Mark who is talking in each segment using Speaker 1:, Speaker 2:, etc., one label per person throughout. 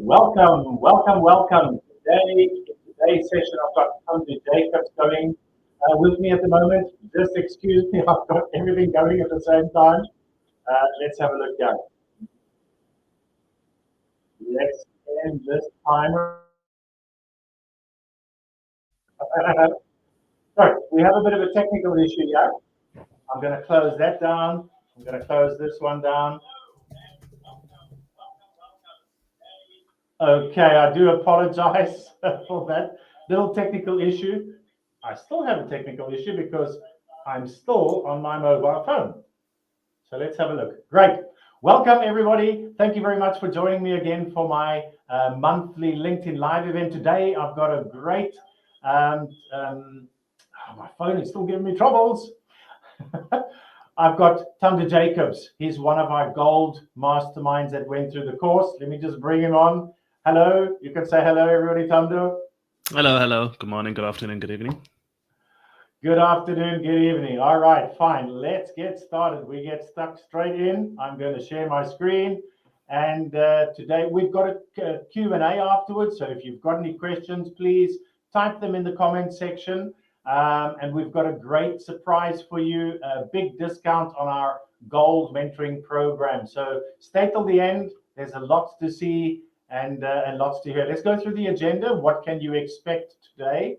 Speaker 1: Welcome. Today's session, I've got Thando Jacobs going with me at the moment. Just excuse me, I've got everything going at the same time. Let's have a look, guys. Let's end this timer. Sorry, we have a bit of a technical issue here. I'm going to close that down. I'm going to close this one down. Okay, I do apologize for that little technical issue. I still have a technical issue because I'm still on my mobile phone. So let's have a look. Great. Welcome, everybody. Thank you very much for joining me again for my monthly LinkedIn Live event. Today, I've got a great... my phone is still giving me troubles. I've got Thando Jacobs. He's one of our gold masterminds that went through the course. Let me just bring him on. Hello. You can say hello, everybody, Thando.
Speaker 2: Hello. Good morning, good afternoon, good evening.
Speaker 1: Good afternoon, good evening. All right, fine. Let's get started. We get stuck straight in. I'm going to share my screen. And today we've got a Q&A afterwards. So if you've got any questions, please type them in the comment section. And we've got a great surprise for you, a big discount on our gold mentoring program. So stay till the end. There's a lot to see and lots to hear. Let's go through the agenda. What can you expect today?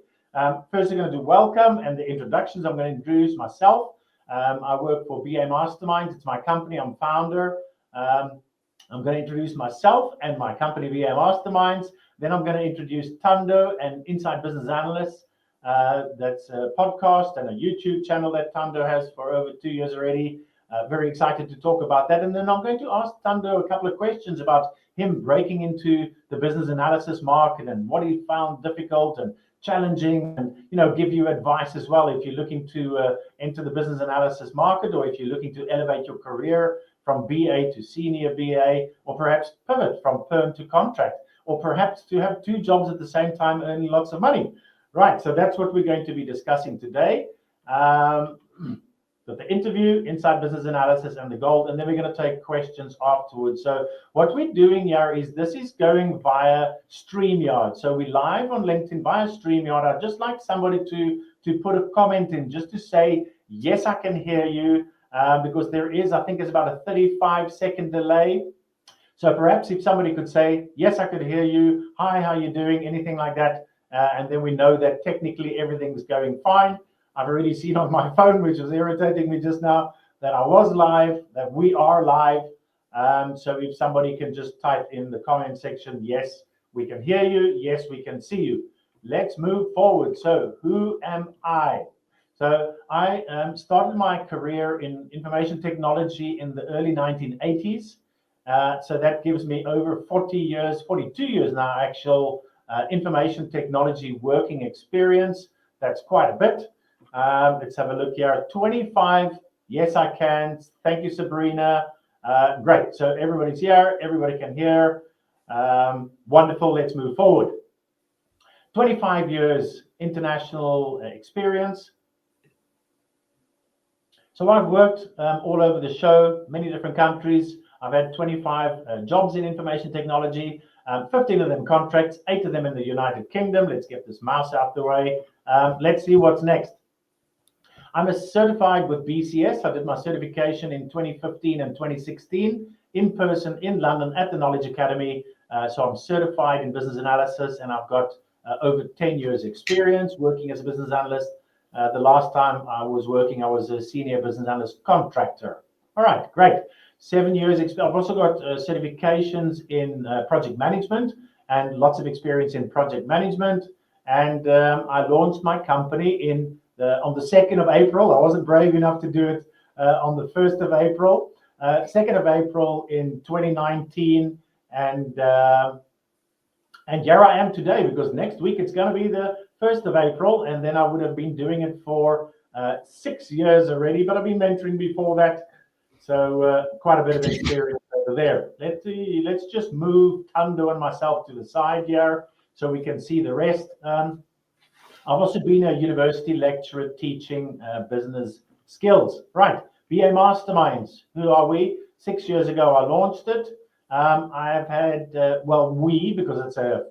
Speaker 1: First, I'm going to do welcome and the introductions. I'm going to introduce myself. I work for BA Masterminds. It's my company. I'm founder. I'm going to introduce myself and my company, BA Masterminds. Then I'm going to introduce Thando and Inside Business Analyst. That's a podcast and a YouTube channel that Thando has for over 2 years already. Very excited to talk about that. And then I'm going to ask Thando a couple of questions about him breaking into the business analysis market and what he found difficult and challenging, and give you advice as well if you're looking to enter the business analysis market, or if you're looking to elevate your career from BA to senior BA, or perhaps pivot from perm to contract, or perhaps to have 2 jobs at the same time earning lots of money. Right, so that's what we're going to be discussing today. So the interview, Inside Business Analysis, and the gold, and then we're going to take questions afterwards. So what we're doing here is this is going via StreamYard. So we're live on LinkedIn via StreamYard. I'd just like somebody to put a comment in just to say, yes, I can hear you, because there is, I think it's about a 35-second delay. So perhaps if somebody could say, yes, I could hear you, hi, how you doing, anything like that. And then we know that technically everything's going fine. I've already seen on my phone, which was irritating me just now, that I was live, that we are live. So if somebody can just type in the comment section, yes, we can hear you. Yes, we can see you. Let's move forward. So who am I? So I started my career in information technology in the early 1980s. So that gives me over 42 years now, actual information technology working experience. That's quite a bit. Let's have a look here. 25. Yes, I can. Thank you, Sabrina. Great. So everybody's here. Everybody can hear. Wonderful. Let's move forward. 25 years international experience. So I've worked all over the show, many different countries. I've had 25 jobs in information technology. 15 of them contracts, 8 of them in the United Kingdom. Let's get this mouse out the way. Let's see what's next. I'm certified with BCS. I did my certification in 2015 and 2016 in person in London at the Knowledge Academy. So I'm certified in business analysis, and I've got over 10 years experience working as a business analyst. The last time I was working, I was a senior business analyst contractor. All right, great. 7 years experience. I've also got certifications in project management and lots of experience in project management. And I launched my company on the 2nd of April. I wasn't brave enough to do it on the 1st of April. 2nd of April in 2019. And here I am today, because next week it's going to be the 1st of April. And then I would have been doing it for 6 years already, but I've been mentoring before that. So quite a bit of experience over there. Let's just move Thando and myself to the side here so we can see the rest. I've also been a university lecturer teaching business skills. Right, BA Masterminds. Who are we? 6 years ago, I launched it. I have had, because it's a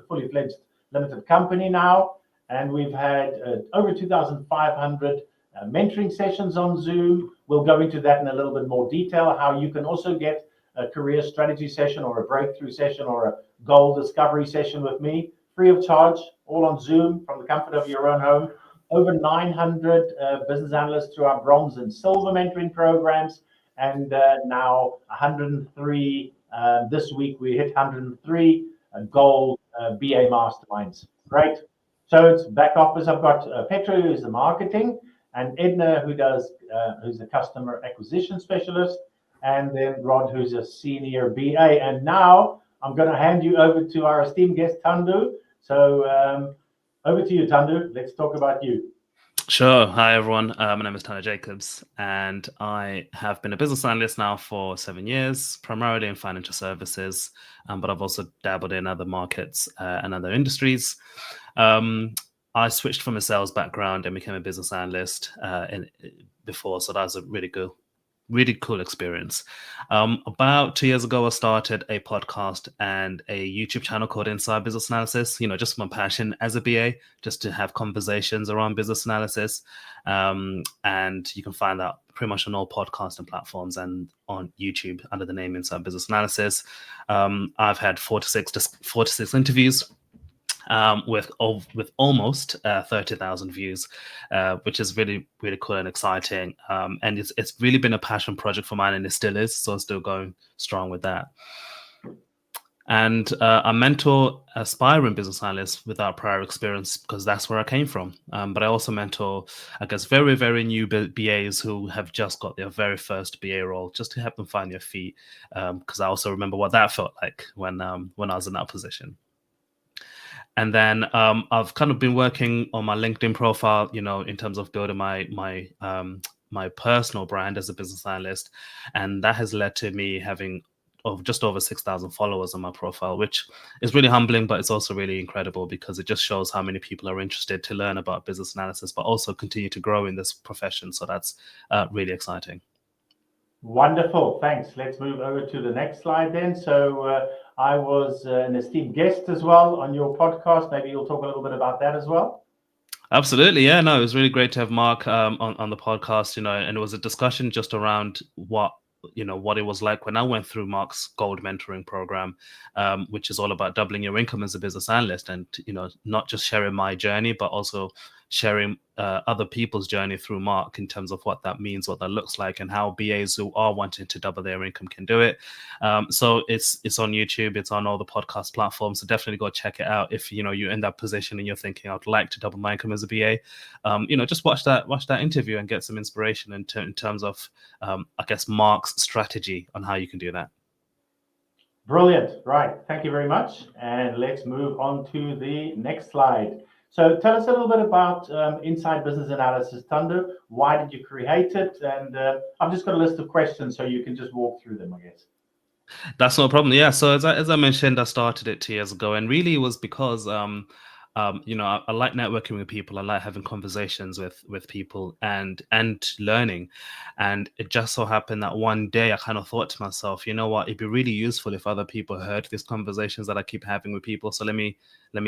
Speaker 1: fully fledged limited company now, and we've had over 2,500 mentoring sessions on Zoom. We'll go into that in a little bit more detail, how you can also get a career strategy session or a breakthrough session or a goal discovery session with me, free of charge, all on Zoom from the comfort of your own home. Over 900 business analysts through our bronze and silver mentoring programs, and now 103. This week we hit 103 gold BA masterminds. Great. So it's back office. I've got Petra, who's the marketing, and Edna, who's a customer acquisition specialist, and then Rod, who's a senior BA. And now I'm going to hand you over to our esteemed guest, Thando. So over to you, Thando. Let's talk about you.
Speaker 2: Sure. Hi, everyone. My name is Thando Jacobs, and I have been a business analyst now for 7 years, primarily in financial services, but I've also dabbled in other markets and other industries. I switched from a sales background and became a business analyst before, so that was a really cool experience. About 2 years ago, I started a podcast and a YouTube channel called Inside Business Analysis. Just my passion as a BA, just to have conversations around business analysis. And you can find that pretty much on all podcasting platforms and on YouTube under the name Inside Business Analysis. I've had 4 to 6 interviews. With almost 30,000 views, which is really, really cool and exciting. And it's really been a passion project for mine, and it still is. So I'm still going strong with that. And I mentor aspiring business analysts without prior experience because that's where I came from. But I also mentor, I guess, very, very new BAs who have just got their very first BA role, just to help them find their feet. Because I also remember what that felt like when I was in that position. And then I've kind of been working on my LinkedIn profile, in terms of building my personal brand as a business analyst, and that has led to me having just over 6,000 followers on my profile, which is really humbling, but it's also really incredible because it just shows how many people are interested to learn about business analysis, but also continue to grow in this profession. So that's really exciting.
Speaker 1: Wonderful, thanks. Let's move over to the next slide then. So I was an esteemed guest as well on your podcast. Maybe you'll talk a little bit about that as well.
Speaker 2: Absolutely, yeah. No, it was really great to have Mark on the podcast. And it was a discussion just around what it was like when I went through Mark's gold mentoring program, which is all about doubling your income as a business analyst, and not just sharing my journey, but also sharing other people's journey through Mark in terms of what that means, what that looks like, and how BAs who are wanting to double their income can do it. So it's on YouTube, it's on all the podcast platforms. So definitely go check it out if you're in that position and you're thinking, I'd like to double my income as a BA. Just watch that interview and get some inspiration in terms of I guess Mark's strategy on how you can do that.
Speaker 1: Brilliant. Right. Thank you very much. And let's move on to the next slide. So tell us a little bit about Inside Business Analysis, Thando. Why did you create it? And I've just got a list of questions, so you can just walk through them, I guess.
Speaker 2: That's no problem. Yeah. So as I mentioned, I started it 2 years ago, and really it was because I like networking with people. I like having conversations with people and learning. And it just so happened that one day I kind of thought to myself, you know what, it'd be really useful if other people heard these conversations that I keep having with people. So let me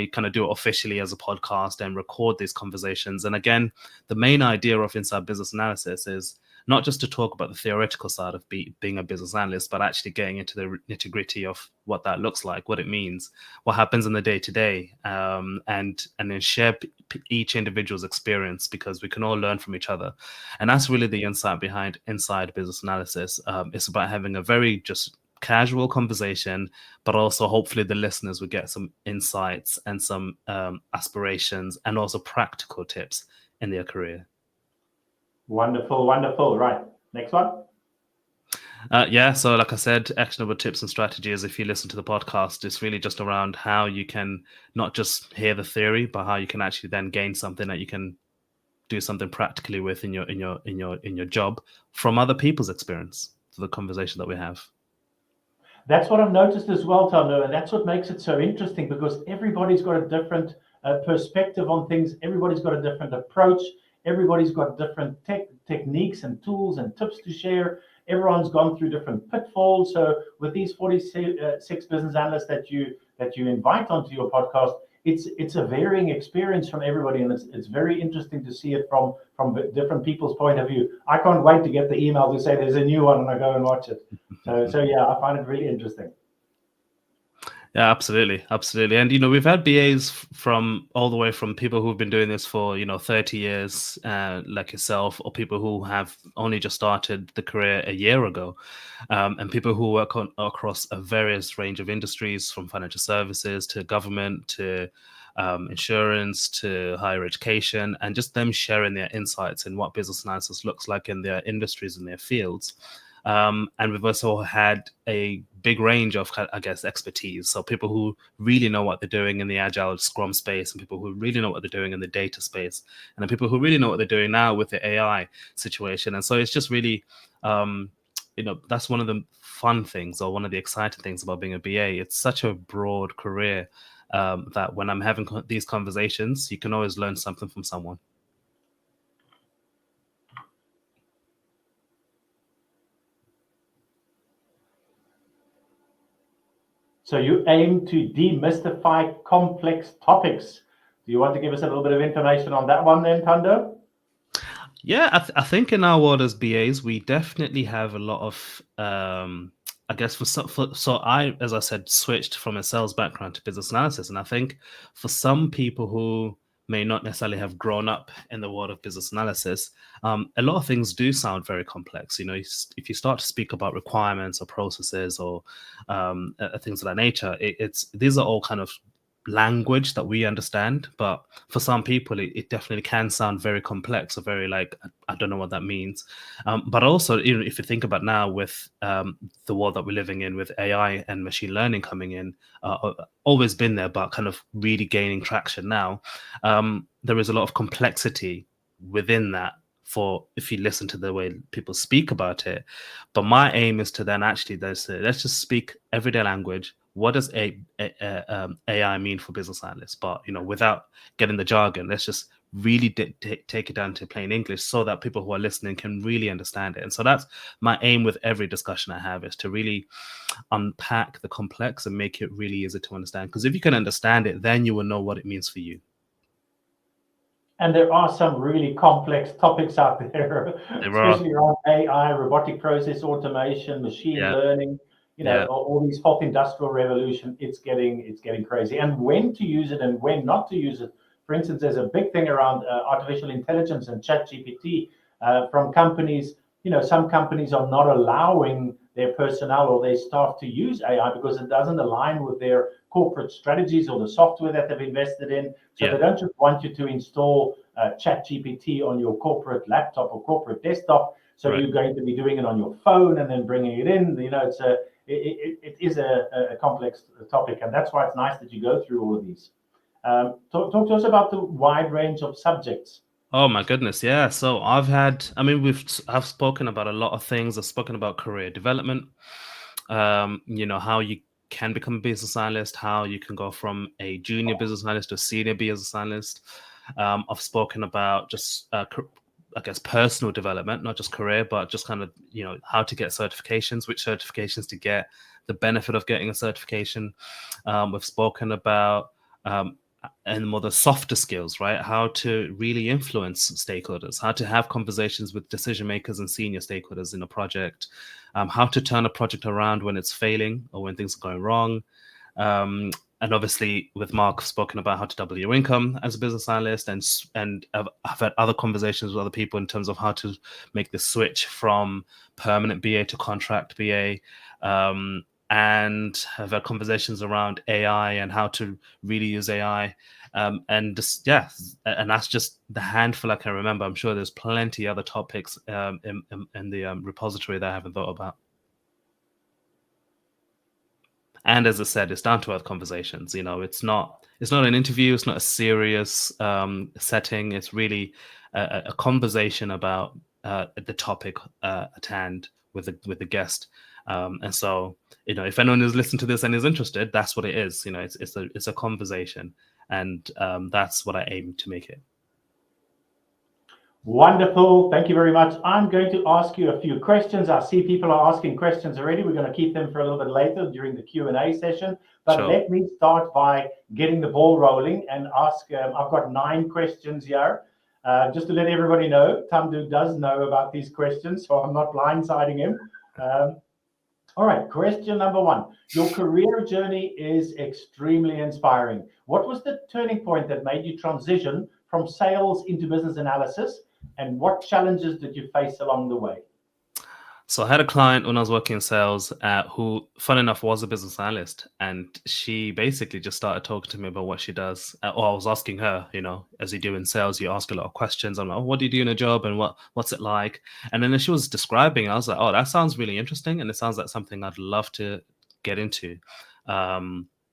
Speaker 2: kind of do it officially as a podcast and record these conversations. And again, the main idea of Inside Business Analysis is not just to talk about the theoretical side of being a business analyst, but actually getting into the nitty-gritty of what that looks like, what it means, what happens in the day-to-day, and then share each individual's experience, because we can all learn from each other. And that's really the insight behind Inside Business Analysis. It's about having a very just casual conversation, but also hopefully the listeners will get some insights and some aspirations and also practical tips in their career.
Speaker 1: Wonderful, wonderful. Right. Next one.
Speaker 2: So like I said, actionable tips and strategies. If you listen to the podcast, it's really just around how you can not just hear the theory, but how you can actually then gain something that you can do something practically with in your job from other people's experience. So the conversation that we have.
Speaker 1: That's what I've noticed as well, Thando, and that's what makes it so interesting, because everybody's got a different perspective on things. Everybody's got a different approach. Everybody's got different techniques and tools and tips to share. everyone's gone through different pitfalls. So with these 46 business analysts that you invite onto your podcast, it's a varying experience from everybody, and it's very interesting to see it from different people's point of view. I can't wait to get the email to say there's a new one and I go and watch it. So yeah, I find it really interesting.
Speaker 2: Yeah, absolutely. And we've had BAs from all the way from people who've been doing this for 30 years, like yourself, or people who have only just started the career a year ago, and people who work across a various range of industries, from financial services to government to insurance to higher education, and just them sharing their insights in what business analysis looks like in their industries and their fields. And we've also had a big range of, I guess, expertise. So people who really know what they're doing in the Agile Scrum space, and people who really know what they're doing in the data space, and then people who really know what they're doing now with the AI situation. And so it's just really, that's one of the fun things, or one of the exciting things about being a BA. It's such a broad career that when I'm having these conversations, you can always learn something from someone.
Speaker 1: So you aim to demystify complex topics. Do you want to give us a little bit of information on that one then, Thando?
Speaker 2: Yeah, I think in our world as BAs, we definitely have a lot of, I guess, so I, as I said, switched from a sales background to business analysis. And I think for some people who may not necessarily have grown up in the world of business analysis, a lot of things do sound very complex. If you start to speak about requirements or processes or things of that nature, these are all kind of language that we understand, but for some people it definitely can sound very complex, or very like, I don't know what that means. But also, if you think about now with the world that we're living in, with AI and machine learning coming in, always been there, but kind of really gaining traction now, there is a lot of complexity within that, for if you listen to the way people speak about it. But my aim is to then actually let's just speak everyday language. What does AI mean for business analysts? But without getting the jargon, let's just really take it down to plain English, so that people who are listening can really understand it. And so that's my aim with every discussion I have, is to really unpack the complex and make it really easy to understand. Because if you can understand it, then you will know what it means for you. And
Speaker 1: there are some really complex topics out there, especially around AI, robotic process automation, machine learning. All these fourth industrial revolution. It's getting crazy. And when to use it and when not to use it. For instance, there's a big thing around artificial intelligence and ChatGPT from companies. Some companies are not allowing their personnel or their staff to use AI because it doesn't align with their corporate strategies or the software that they've invested in. So they don't just want you to install ChatGPT on your corporate laptop or corporate desktop. So you're going to be doing it on your phone and then bringing it in. It is a complex topic, and that's why it's nice that you go through all of these. Talk to us about the wide range of subjects.
Speaker 2: Oh my goodness, yeah. So I've spoken about a lot of things. I've spoken about career development, how you can become a business analyst, how you can go from a junior business analyst to a senior business analyst. I've spoken about just, I guess, personal development, not just career, but just kind of, how to get certifications, which certifications to get, the benefit of getting a certification. We've spoken about and more the softer skills, right? How to really influence stakeholders, how to have conversations with decision makers and senior stakeholders in a project, how to turn a project around when it's failing or when things are going wrong. And obviously, with Mark, I've spoken about how to double your income as a business analyst, and I've had other conversations with other people in terms of how to make the switch from permanent BA to contract BA. And have had conversations around AI and how to really use AI. And that's just the handful I can remember. I'm sure there's plenty other topics in the repository that I haven't thought about. And as I said, it's down to earth conversations. It's not an interview. It's not a serious setting. It's really a conversation about the topic at hand with the guest. And so, if anyone is listening to this and is interested, that's what it is. It's a conversation, and that's what I aim to make it.
Speaker 1: Wonderful. Thank you very much. I'm going to ask you a few questions. I see people are asking questions already. We're going to keep them for a little bit later during the Q&A session. But
Speaker 2: Sure.
Speaker 1: let me start by getting the ball rolling and ask, I've got 9 questions here. Just to let everybody know, Thando does know about these questions, so I'm not blindsiding him. All right, question number 1. Your career journey is extremely inspiring. What was the turning point that made you transition from sales into business analysis? And what challenges did you face along the way?
Speaker 2: So I had a client when I was working in sales who, fun enough, was a business analyst, and she basically just started talking to me about what she does. Or I was asking her, as you do in sales, you ask a lot of questions. I'm like, oh, what do you do in a job, and what's it like? And then as she was describing, I was like, oh, that sounds really interesting, and it sounds like something I'd love to get into.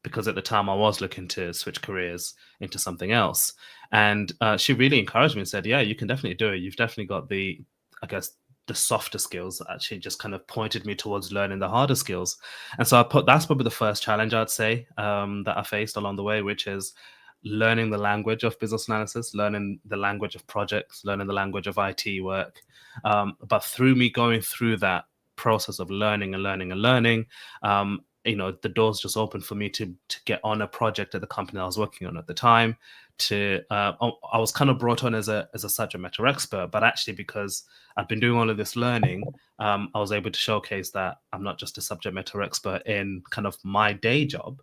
Speaker 2: Because at the time I was looking to switch careers into something else, and she really encouraged me and said, yeah, you can definitely do it. You've definitely got the softer skills. Actually just kind of pointed me towards learning the harder skills. And so that's probably the first challenge I'd say that I faced along the way, which is learning the language of business analysis, learning the language of projects, learning the language of IT work. But through me going through that process of learning and learning and learning, the doors just opened for me to get on a project at the company I was working on at the time. I was kind of brought on as a subject matter expert, but actually because I've been doing all of this learning, I was able to showcase that I'm not just a subject matter expert in kind of my day job,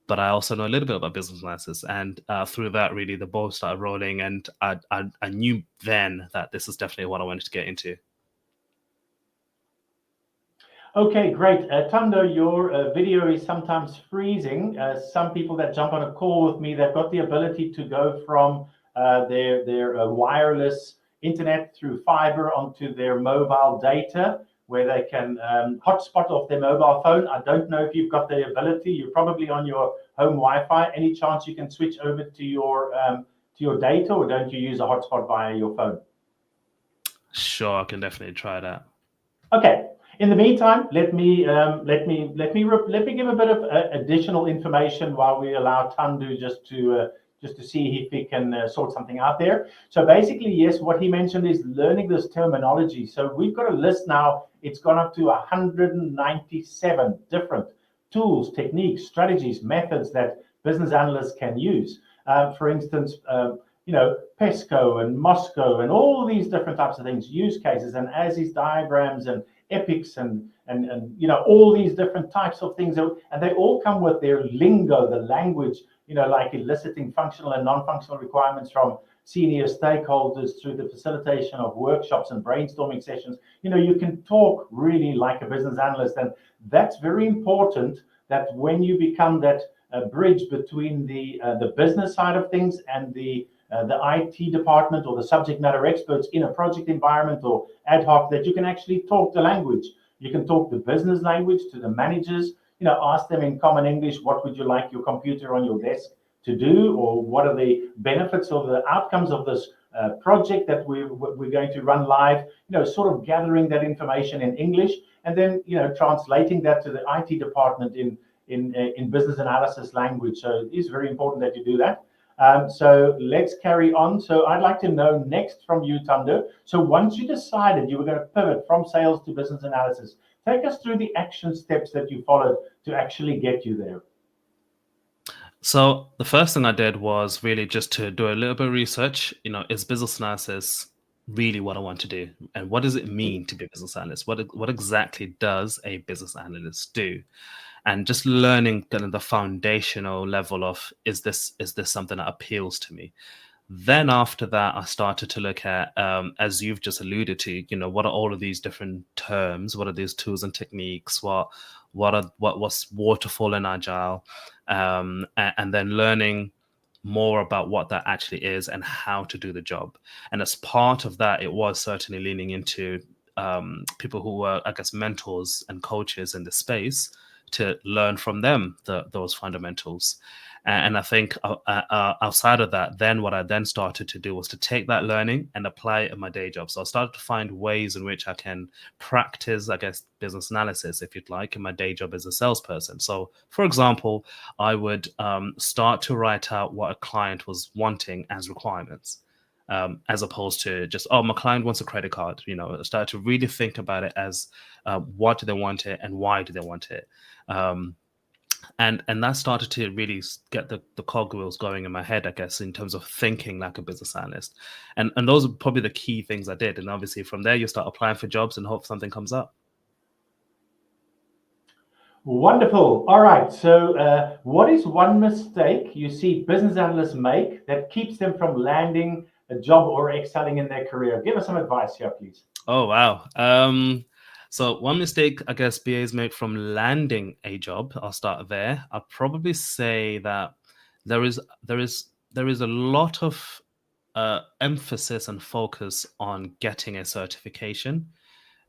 Speaker 2: but I also know a little bit about business analysis. And through that, really, the ball started rolling, and I knew then that this is definitely what I wanted to get into.
Speaker 1: Okay, great. Thando, your video is sometimes freezing. Some people that jump on a call with me, they've got the ability to go from their wireless internet through fiber onto their mobile data, where they can hotspot off their mobile phone. I don't know if you've got the ability. You're probably on your home Wi-Fi. Any chance you can switch over to your data, or don't you use a hotspot via your phone?
Speaker 2: Sure, I can definitely try that.
Speaker 1: Okay. In the meantime, let me give a bit of additional information while we allow Thando just to see if he can sort something out there. So basically, yes, what he mentioned is learning this terminology. So we've got a list now. It's gone up to 197 different tools, techniques, strategies, methods that business analysts can use. For instance, PESCO and Moscow and all these different types of things, use cases and as-is diagrams and epics and all these different types of things, and they all come with their lingo, the language, like eliciting functional and non-functional requirements from senior stakeholders through the facilitation of workshops and brainstorming sessions. You can talk really like a business analyst, and that's very important, that when you become that bridge between the business side of things and the IT department or the subject matter experts in a project environment or ad hoc, that you can actually talk the language. You can talk the business language to the managers, ask them in common English, what would you like your computer on your desk to do? Or what are the benefits or the outcomes of this project that we're going to run live? Sort of gathering that information in English and then, translating that to the IT department in business analysis language. So it is very important that you do that. So let's carry on. So I'd like to know next from you, Thando. So once you decided you were going to pivot from sales to business analysis, take us through the action steps that you followed to actually get you there.
Speaker 2: So the first thing I did was really just to do a little bit of research. Is business analysis really what I want to do? And what does it mean to be a business analyst? What exactly does a business analyst do? And just learning kind of the foundational level of, is this something that appeals to me? Then after that, I started to look at, as you've just alluded to, what are all of these different terms? What are these tools and techniques? What's waterfall and agile? And then learning more about what that actually is and how to do the job. And as part of that, it was certainly leaning into people who were, I guess, mentors and coaches in the space, to learn from them those fundamentals. And I think outside of that, then what I then started to do was to take that learning and apply it in my day job. So I started to find ways in which I can practice, I guess, business analysis, if you'd like, in my day job as a salesperson. So, for example, I would start to write out what a client was wanting as requirements. as opposed to just, oh, my client wants a credit card. Start to really think about it as what do they want it and why do they want it. And that started to really get the cogwheels going in my head, I guess, in terms of thinking like a business analyst. And those are probably the key things I did. And obviously from there, you start applying for jobs and hope something comes up.
Speaker 1: Wonderful. All right. So what is one mistake you see business analysts make that keeps them from landing a job or excelling in their career? Give us some advice here, please.
Speaker 2: Oh, wow. So one mistake, I guess, BAs make from landing a job, I'll start there. I'll probably say that there is a lot of emphasis and focus on getting a certification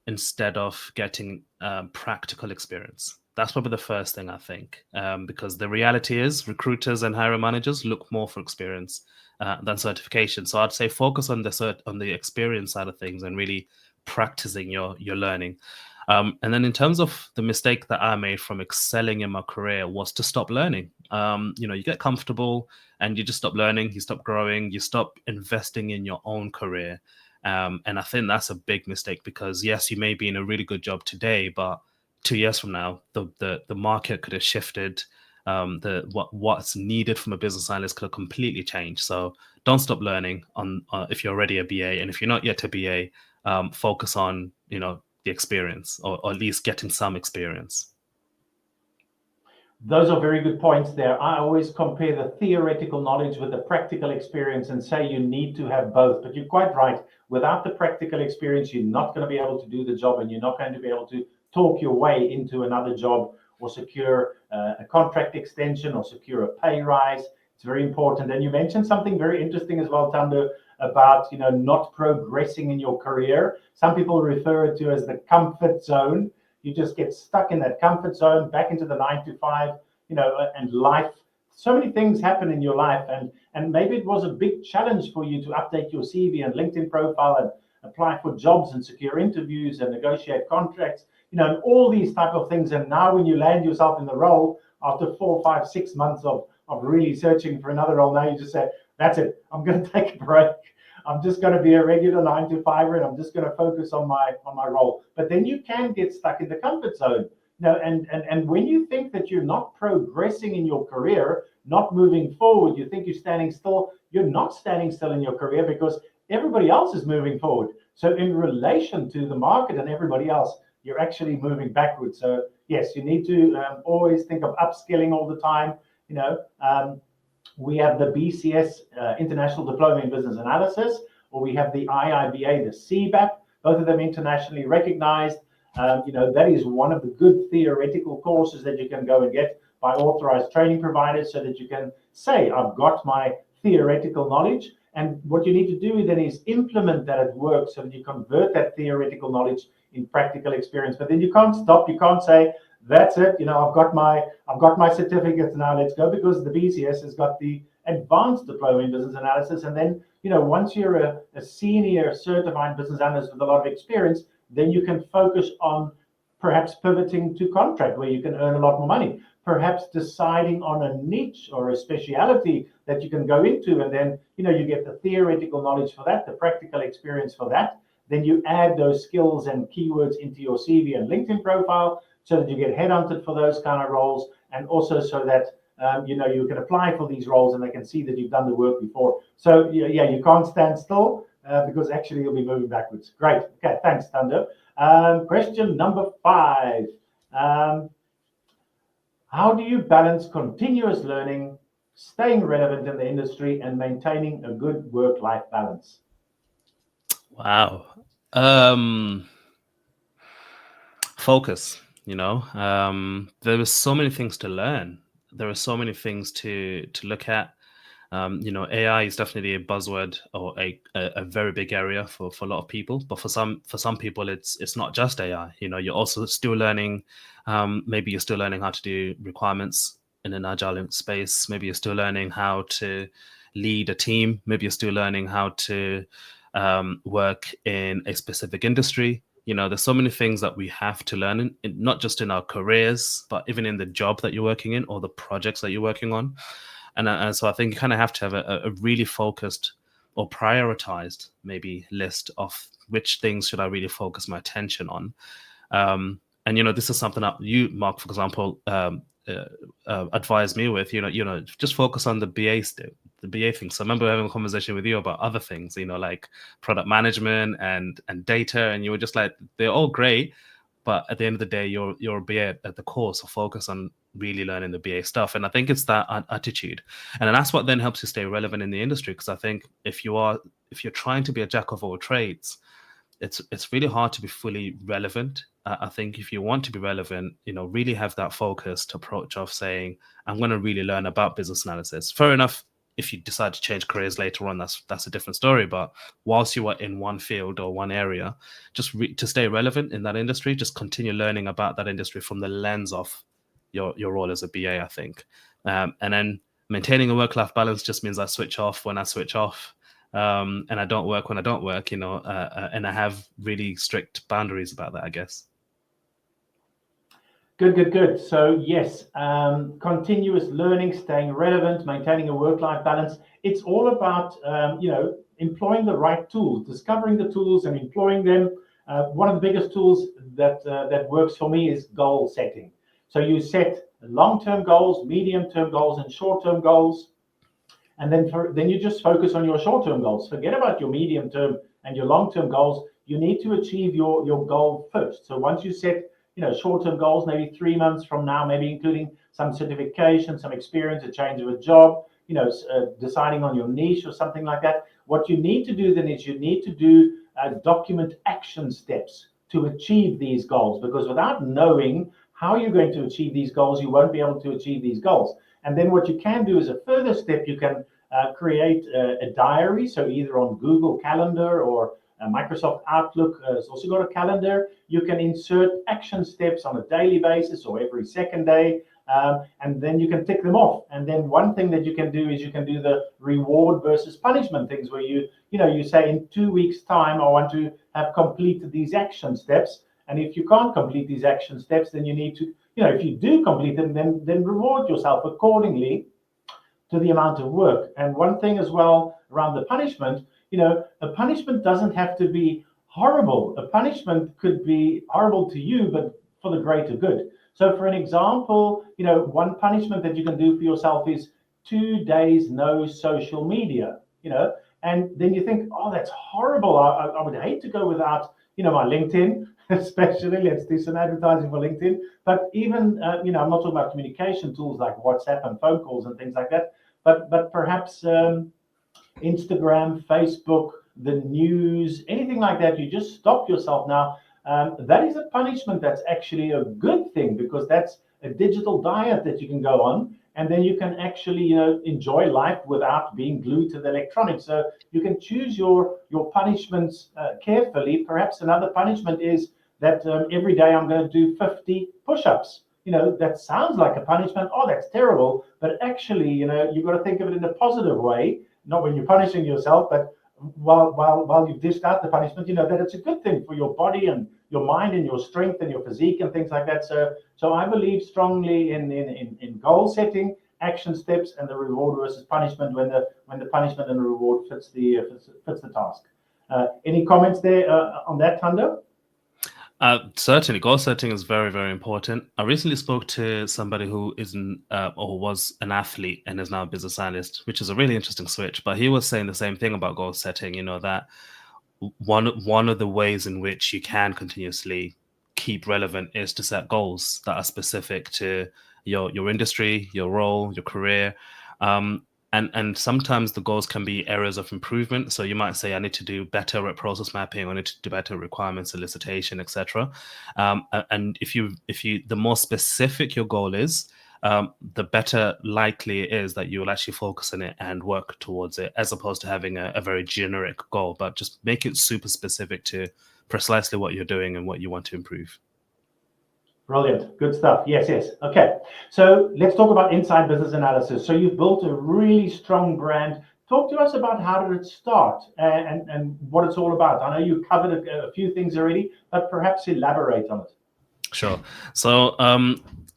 Speaker 2: instead of getting practical experience. That's probably the first thing I think, because the reality is recruiters and hiring managers look more for experience than certification. So I'd say focus on the experience side of things and really practicing your learning. And then in terms of the mistake that I made from excelling in my career was to stop learning. You get comfortable and you just stop learning, you stop growing, you stop investing in your own career. And I think that's a big mistake because yes, you may be in a really good job today, but 2 years from now, the market could have shifted. What's needed from a business analyst could have completely changed. So don't stop learning if you're already a BA, and if you're not yet a BA, focus on the experience or at least getting some experience.
Speaker 1: Those are very good points there. I always compare the theoretical knowledge with the practical experience and say you need to have both. But you're quite right. Without the practical experience, you're not going to be able to do the job, and you're not going to be able to talk your way into another job or secure a contract extension or secure a pay rise. It's very important. And you mentioned something very interesting as well, Thando, about not progressing in your career. Some people refer it to as the comfort zone. You just get stuck in that comfort zone, back into the 9 to 5, and life. So many things happen in your life, and maybe it was a big challenge for you to update your CV and LinkedIn profile and apply for jobs and secure interviews and negotiate contracts, and all these type of things. And now when you land yourself in the role after 4, 5, 6 months of really searching for another role, now you just say, that's it, I'm going to take a break. I'm just going to be a regular 9 to 5er, and I'm just going to focus on my role. But then you can get stuck in the comfort zone. And when you think that you're not progressing in your career, not moving forward, you think you're standing still. You're not standing still in your career because everybody else is moving forward. So in relation to the market and everybody else, you're actually moving backwards. So yes, you need to always think of upskilling all the time. We have the BCS International Diploma in Business Analysis, or we have the IIBA, the CBAP, both of them internationally recognized. That is one of the good theoretical courses that you can go and get by authorized training providers, so that you can say, I've got my theoretical knowledge. And what you need to do then is implement that at work, so that you convert that theoretical knowledge in practical experience. But then you can't stop. You can't say, that's it. I've got my certificates now. Let's go, because the BCS has got the advanced diploma in business analysis. And then, once you're a senior certified business analyst with a lot of experience, then you can focus on perhaps pivoting to contract, where you can earn a lot more money. Perhaps deciding on a niche or a speciality that you can go into, and then you get the theoretical knowledge for that, the practical experience for that. Then you add those skills and keywords into your CV and LinkedIn profile, so that you get headhunted for those kind of roles, and also so that you can apply for these roles and they can see that you've done the work before. So yeah, you can't stand still because actually you'll be moving backwards. Great. Okay, thanks, Thando. Question number 5. How do you balance continuous learning, staying relevant in the industry, and maintaining a good work-life balance?
Speaker 2: Wow. Focus. There are so many things to learn. There are so many things to look at. AI is definitely a buzzword or a very big area for a lot of people. But for some people, it's not just AI. You're also still learning. Maybe you're still learning how to do requirements in an agile space. Maybe you're still learning how to lead a team. Maybe you're still learning how to work in a specific industry. There's so many things that we have to learn, not just in our careers, but even in the job that you're working in or the projects that you're working on. And so I think you kind of have to have a really focused or prioritized maybe list of which things should I really focus my attention on. And this is something that you, Mark, for example, advised me with. Just focus on the BA thing. So I remember having a conversation with you about other things, like product management and data, and you were just like, they're all great, but at the end of the day, you're a BA at the core, so focus on really learning the BA stuff. And I think it's that attitude, and then that's what then helps you stay relevant in the industry. Because I think if you're trying to be a jack of all trades, it's really hard to be fully relevant. I think if you want to be relevant, really have that focused approach of saying, I'm going to really learn about business analysis. Fair enough, if you decide to change careers later on, that's a different story. But whilst you are in one field or one area, just to stay relevant in that industry, just continue learning about that industry from the lens of your role as a BA, I think. And then maintaining a work-life balance just means I switch off when I switch off. And I don't work when I don't work, and I have really strict boundaries about that, I guess.
Speaker 1: Good. So yes, continuous learning, staying relevant, maintaining a work-life balance. It's all about, employing the right tools, discovering the tools and employing them. One of the biggest tools that works for me is goal setting. So you set long-term goals, medium-term goals, and short-term goals. And then you just focus on your short-term goals. Forget about your medium-term and your long-term goals. You need to achieve your goal first. So once you set, short-term goals, maybe 3 months from now, maybe including some certification, some experience, a change of a job, deciding on your niche or something like that. What you need to do then is you need to do document action steps to achieve these goals, because without knowing how you're going to achieve these goals, you won't be able to achieve these goals. And then what you can do as a further step, you can create a diary. So either on Google Calendar or Microsoft Outlook has also got a calendar. You can insert action steps on a daily basis or every second day, and then you can tick them off. And then one thing that you can do is you can do the reward versus punishment things, where you say in 2 weeks' time, I want to have completed these action steps. And if you can't complete these action steps, then you need to, if you do complete them, then reward yourself accordingly to the amount of work. And one thing as well around the punishment, a punishment doesn't have to be horrible. A punishment could be horrible to you, but for the greater good. So for an example, one punishment that you can do for yourself is 2 days no social media, and then you think, oh, that's horrible. I would hate to go without, my LinkedIn, especially. Let's do some advertising for LinkedIn. But even, I'm not talking about communication tools like WhatsApp and phone calls and things like that, but perhaps Instagram, Facebook, the news, anything like that. You just stop yourself now. That is a punishment that's actually a good thing, because that's a digital diet that you can go on, and then you can actually enjoy life without being glued to the electronics. So you can choose your punishments carefully. Perhaps another punishment is that every day I'm going to do 50 push-ups. That sounds like a punishment. Oh, that's terrible. But actually, you've got to think of it in a positive way, not when you're punishing yourself, but while you've dished out the punishment, that it's a good thing for your body and your mind and your strength and your physique and things like that. So I believe strongly in goal setting, action steps, and the reward versus punishment when the punishment and the reward fits the task. Any comments there on that, Thando?
Speaker 2: Certainly, goal setting is very, very important. I recently spoke to somebody who isn't or was an athlete and is now a business analyst, which is a really interesting switch. But he was saying the same thing about goal setting. That one of the ways in which you can continuously keep relevant is to set goals that are specific to your industry, your role, your career. And sometimes the goals can be areas of improvement. So you might say, I need to do better at process mapping, I need to do better requirement solicitation, etc. And if you the more specific your goal is, the better likely it is that you will actually focus on it and work towards it, as opposed to having a very generic goal. But just make it super specific to precisely what you're doing and what you want to improve.
Speaker 1: Brilliant. Good stuff. Yes. Okay. So let's talk about Inside Business Analysis. So you've built a really strong brand. Talk to us about how did it start and what it's all about. I know you covered a few things already, but perhaps elaborate on it.
Speaker 2: Sure. So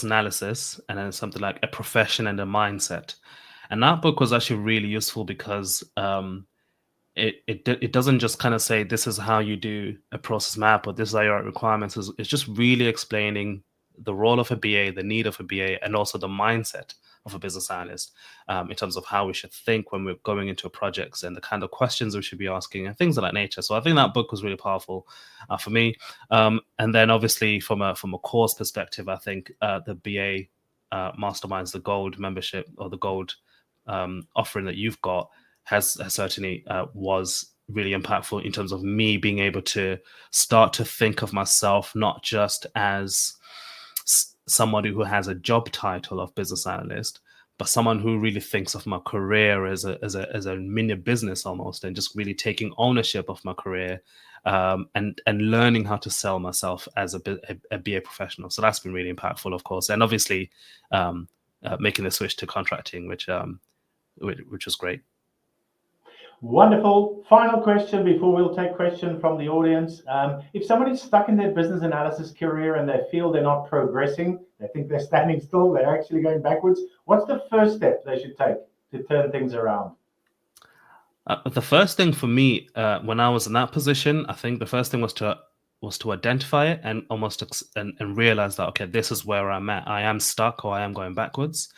Speaker 2: process analysis, and then something like a profession and a mindset. And that book was actually really useful because it doesn't just kind of say this is how you do a process map or this are your requirements. It's just really explaining the role of a BA, the need of a BA, and also the mindset of a business analyst in terms of how we should think when we're going into projects and the kind of questions we should be asking and things of that nature. So I think that book was really powerful for me. And then obviously from a course perspective, I think the BA Masterminds, the gold membership or the gold offering that you've got has certainly was really impactful in terms of me being able to start to think of myself not just as somebody who has a job title of business analyst, but someone who really thinks of my career as a mini business almost, and just really taking ownership of my career and learning how to sell myself as a BA professional. So that's been really impactful, of course, and obviously making the switch to contracting, which was great.
Speaker 1: Wonderful. Final question before we'll take question from the audience. If somebody's stuck in their business analysis career and they feel they're not progressing, they think they're standing still, they're actually going backwards, what's the first step they should take to turn things around?
Speaker 2: The first thing for me, when I was in that position, I think the first thing was to identify it and almost and realize that, okay, this is where I'm at. I am stuck or I am going backwards.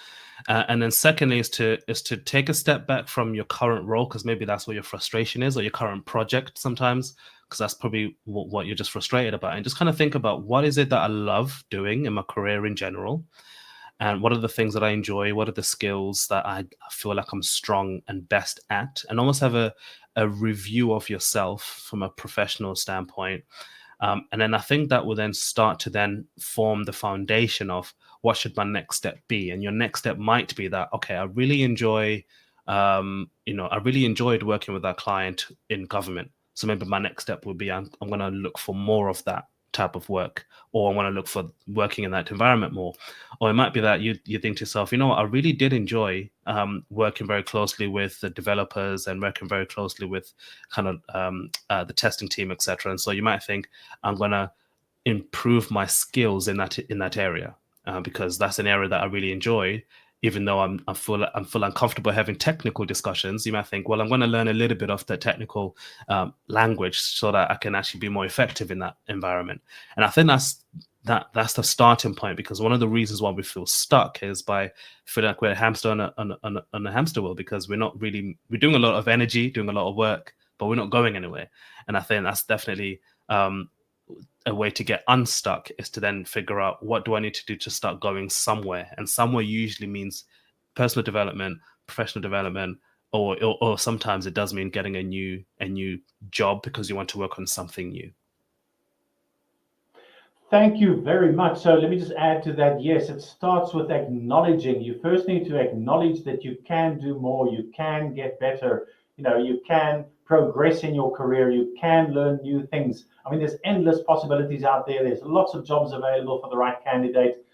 Speaker 2: And then secondly is to take a step back from your current role, because maybe that's where your frustration is, or your current project sometimes, because that's probably what you're just frustrated about. And just kind of think about, what is it that I love doing in my career in general? And what are the things that I enjoy? What are the skills that I feel like I'm strong and best at? And almost have a review of yourself from a professional standpoint. And then I think that will then start to then form the foundation of what should my next step be. And your next step might be that, okay, I really enjoy, I really enjoyed working with that client in government. So maybe my next step would be, I'm going to look for more of that type of work, or I want to look for working in that environment more. Or it might be that you think to yourself, you know what, I really did enjoy working very closely with the developers and working very closely with kind of the testing team, etc. And so you might think, I'm going to improve my skills in that area because that's an area that I really enjoy. Even though I feel uncomfortable having technical discussions, you might think, well, I'm going to learn a little bit of the technical language so that I can actually be more effective in that environment. And I think that's the starting point, because one of the reasons why we feel stuck is by feeling like we're a hamster on a hamster wheel, because we're doing a lot of energy, doing a lot of work, but we're not going anywhere. And I think that's definitely a way to get unstuck, is to then figure out, what do I need to do to start going somewhere? And somewhere usually means personal development, professional development, or sometimes it does mean getting a new job because you want to work on something new.
Speaker 1: Thank you very much. So let me just add to that. Yes, it starts with acknowledging. You first need to acknowledge that you can do more, you can get better, you can progress in your career, you can learn new things. I mean, there's endless possibilities out there. There's lots of jobs available for the right candidate.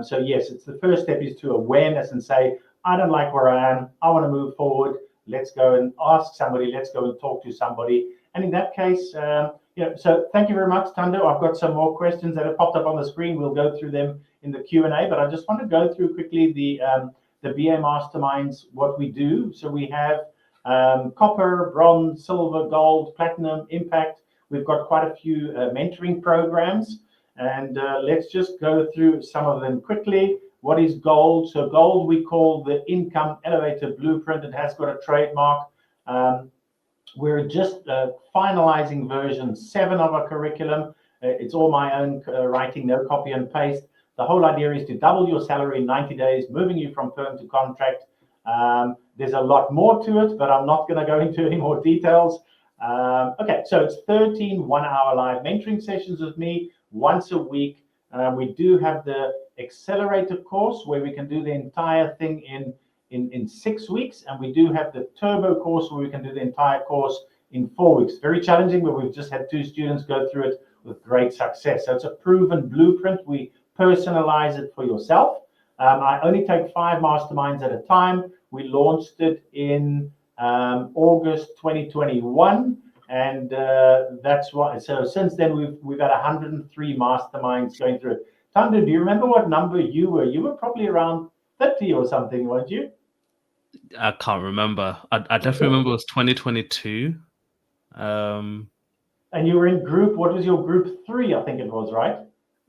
Speaker 1: So yes, it's the first step is to awareness and say, I don't like where I am. I want to move forward. Let's go and ask somebody. Let's go and talk to somebody. And in that case, so thank you very much, Thando. I've got some more questions that have popped up on the screen. We'll go through them in the Q&A, but I just want to go through quickly the BA Masterminds, what we do. So we have copper, bronze, silver, gold, platinum, impact. We've got quite a few mentoring programs, and let's just go through some of them quickly. What is gold? So gold we call the Income Elevator Blueprint. It has got a trademark. We're just finalizing version 7 of our curriculum. It's all my own writing, no copy and paste. The whole idea is to double your salary in 90 days, moving you from perm to contract. There's a lot more to it, but I'm not going to go into any more details. Okay, so it's 13 one-hour live mentoring sessions with me once a week. We do have the accelerator course where we can do the entire thing in 6 weeks, and we do have the turbo course where we can do the entire course in 4 weeks. Very challenging, but we've just had 2 students go through it with great success. So it's a proven blueprint. We personalize it for yourself. I only take 5 masterminds at a time. We launched it in August 2021, and that's why. So since then we've had 103 masterminds going through it. Thando, do you remember what number you were? You were probably around 30 or something, weren't you?
Speaker 2: I can't remember. I definitely remember it was 2022.
Speaker 1: And you were in group, what was your group 3, I think it was, right?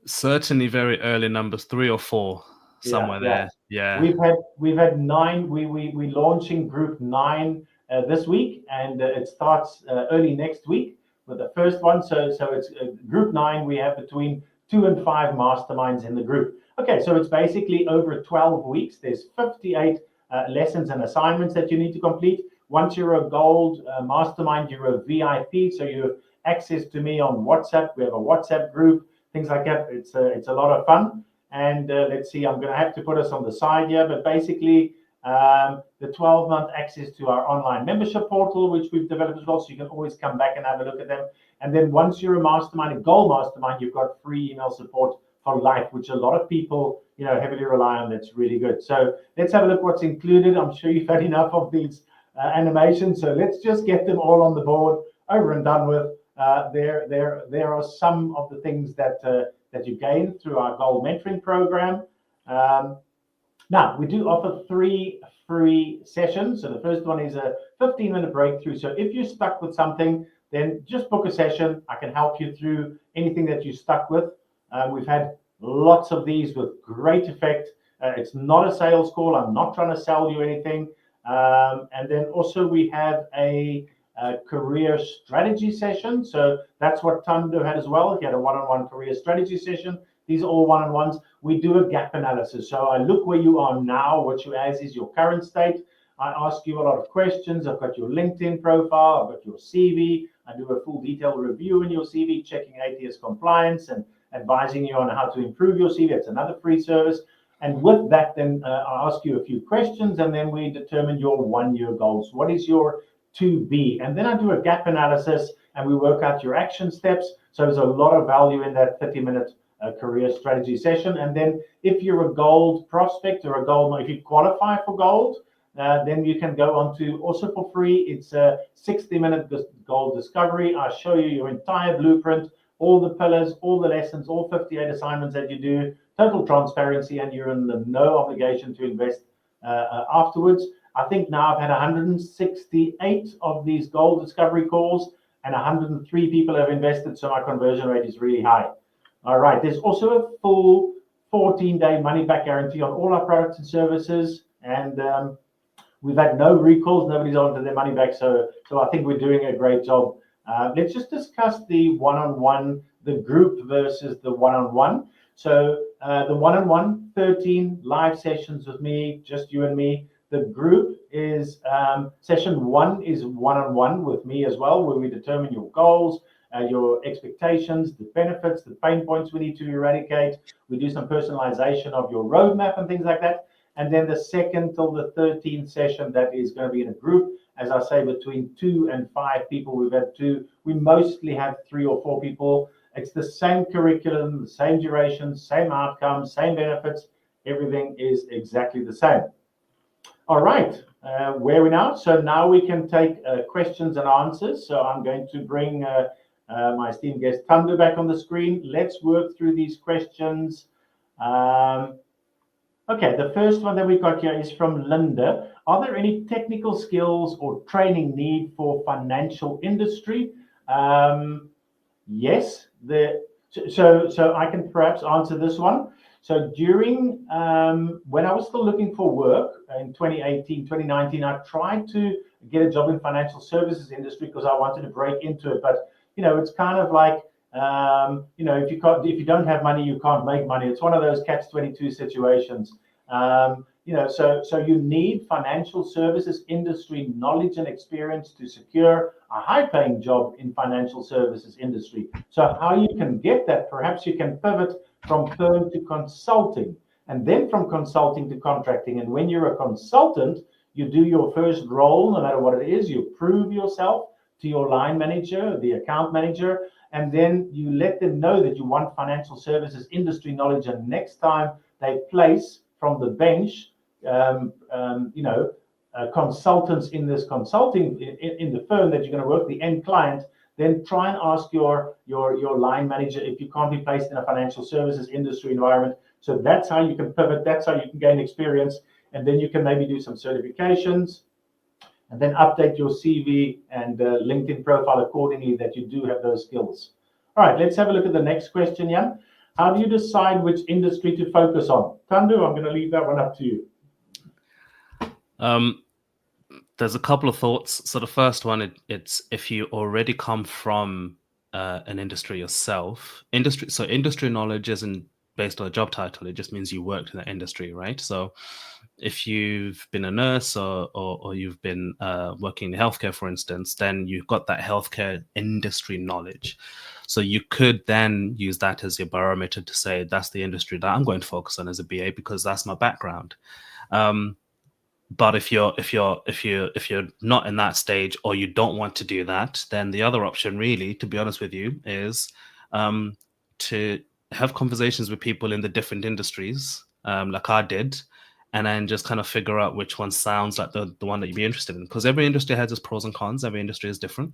Speaker 2: Certainly very early numbers, 3 or 4, somewhere there. Yeah.
Speaker 1: We've had 9. We launching group 9 this week, and it starts early next week with the first one. So it's group 9. We have between 2 and 5 masterminds in the group. Okay, so it's basically over 12 weeks. There's 58 lessons and assignments that you need to complete. Once you're a gold mastermind, you're a VIP, so you have access to me on WhatsApp. We have a WhatsApp group, things like that. It's a lot of fun. And let's see, I'm going to have to put us on the side here, but basically the 12-month access to our online membership portal, which we've developed as well, so you can always come back and have a look at them. And then once you're a mastermind, a gold mastermind, you've got free email support for life, which a lot of people heavily rely on. That's really good. So let's have a look what's included. I'm sure you've had enough of these animations, so let's just get them all on the board, over and done with. There are some of the things that you gain through our gold mentoring program. Now we do offer 3 free sessions. So the first one is a 15-minute breakthrough. So if you're stuck with something, then just book a session. I can help you through anything that you're stuck with. We've had lots of these with great effect. It's not a sales call. I'm not trying to sell you anything. And then also we have a career strategy session. So that's what Thando had as well. He had a one-on-one career strategy session. These are all one-on-ones. We do a gap analysis. So I look where you are now, what you as is your current state. I ask you a lot of questions. I've got your LinkedIn profile. I've got your CV. I do a full detailed review in your CV, checking ATS compliance and advising you on how to improve your CV. It's another free service. And with that, then I ask you a few questions, and then we determine your 1-year goals. What is your to be? And then I do a gap analysis, and we work out your action steps. So there's a lot of value in that 30-minute career strategy session. And then if you're a gold prospect or a gold, if you qualify for gold, then you can go on to, also for free, it's a 60-minute gold discovery. I show you your entire blueprint, all the pillars, all the lessons, all 58 assignments that you do, total transparency, and you're under no obligation to invest afterwards. I think now I've had 168 of these gold discovery calls, and 103 people have invested, so my conversion rate is really high. All right, there's also a full 14-day money-back guarantee on all our products and services, and we've had no recalls. Nobody's ordered their money back, so I think we're doing a great job. Let's just discuss the one-on-one, the group versus the one-on-one. So the one-on-one, 13 live sessions with me, just you and me. The group is session 1 is one-on-one with me as well, where we determine your goals, your expectations, the benefits, the pain points we need to eradicate. We do some personalization of your roadmap and things like that. And then the 2nd till the 13th session, that is going to be in a group. As I say, between 2 and 5 people. We've had 2. We mostly have 3 or 4 people. It's the same curriculum, the same duration, same outcomes, same benefits. Everything is exactly the same. All right, where are we now? So now we can take questions and answers. So I'm going to bring my esteemed guest Thando back on the screen. Let's work through these questions. Okay, the first one that we got here is from Linda. Are there any technical skills or training need for financial industry? Yes. So I can perhaps answer this one. So during when I was still looking for work in 2018, 2019, I tried to get a job in financial services industry because I wanted to break into it. But it's kind of like if you don't have money, you can't make money. It's one of those catch-22 situations. So you need financial services industry knowledge and experience to secure a high-paying job in financial services industry. So how you can get that? Perhaps you can pivot from firm to consulting, and then from consulting to contracting. And when you're a consultant, you do your first role, no matter what it is. You prove yourself to your line manager, the account manager, and then you let them know that you want financial services industry knowledge. And next time they place from the bench, consultants in this consulting in the firm that you're going to work, the end client, then try and ask your line manager if you can't be placed in a financial services industry environment. So that's how you can pivot. That's how you can gain experience, and then you can maybe do some certifications, and then update your CV and LinkedIn profile accordingly that you do have those skills. All right, let's have a look at the next question, Jan. How do you decide which industry to focus on? Thando, I'm going to leave that one up to you.
Speaker 2: There's a couple of thoughts. So the first one, it's if you already come from an industry yourself. Industry knowledge isn't based on a job title. It just means you worked in that industry, right? So if you've been a nurse or you've been working in healthcare, for instance, then you've got that healthcare industry knowledge. So you could then use that as your barometer to say, that's the industry that I'm going to focus on as a BA because that's my background. But if you're not in that stage, or you don't want to do that, then the other option, really, to be honest with you, is to have conversations with people in the different industries, like I did, and then just kind of figure out which one sounds like the one that you'd be interested in. Because every industry has its pros and cons. Every industry is different.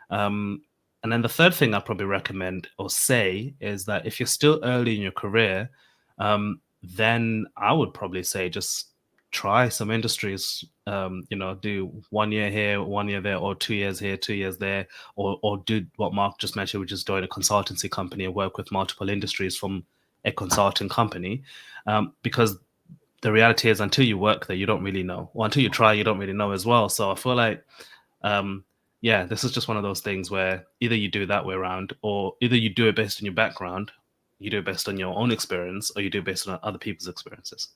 Speaker 2: And then the third thing I'd probably recommend or say is that if you're still early in your career, then I would probably say just try some industries, do 1 year here, 1 year there, or 2 years here, 2 years there, or do what Mark just mentioned, which is join a consultancy company and work with multiple industries from a consulting company. Because the reality is, until you work there, you don't really know. Or until you try, you don't really know as well. So I feel like yeah, this is just one of those things where either you do it that way around, or either you do it based on your background, you do it based on your own experience, or you do it based on other people's experiences.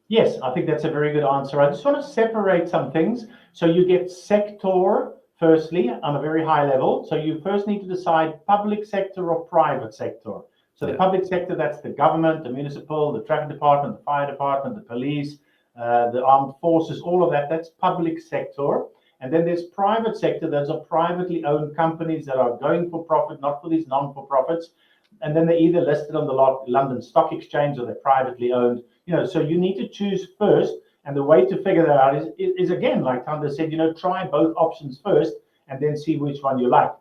Speaker 1: Yes, I think that's a very good answer. I just want to separate some things. So you get sector, firstly, on a very high level. So you first need to decide public sector or private sector. So the public sector, that's the government, the municipal, the traffic department, the fire department, the police, the armed forces, all of that, that's public sector. And then there's private sector. Those are privately owned companies that are going for profit, not for these non-for-profits. And then they're either listed on the London Stock Exchange or they're privately owned. So you need to choose first. And the way to figure that out is again, like Thando said, try both options first and then see which one you like.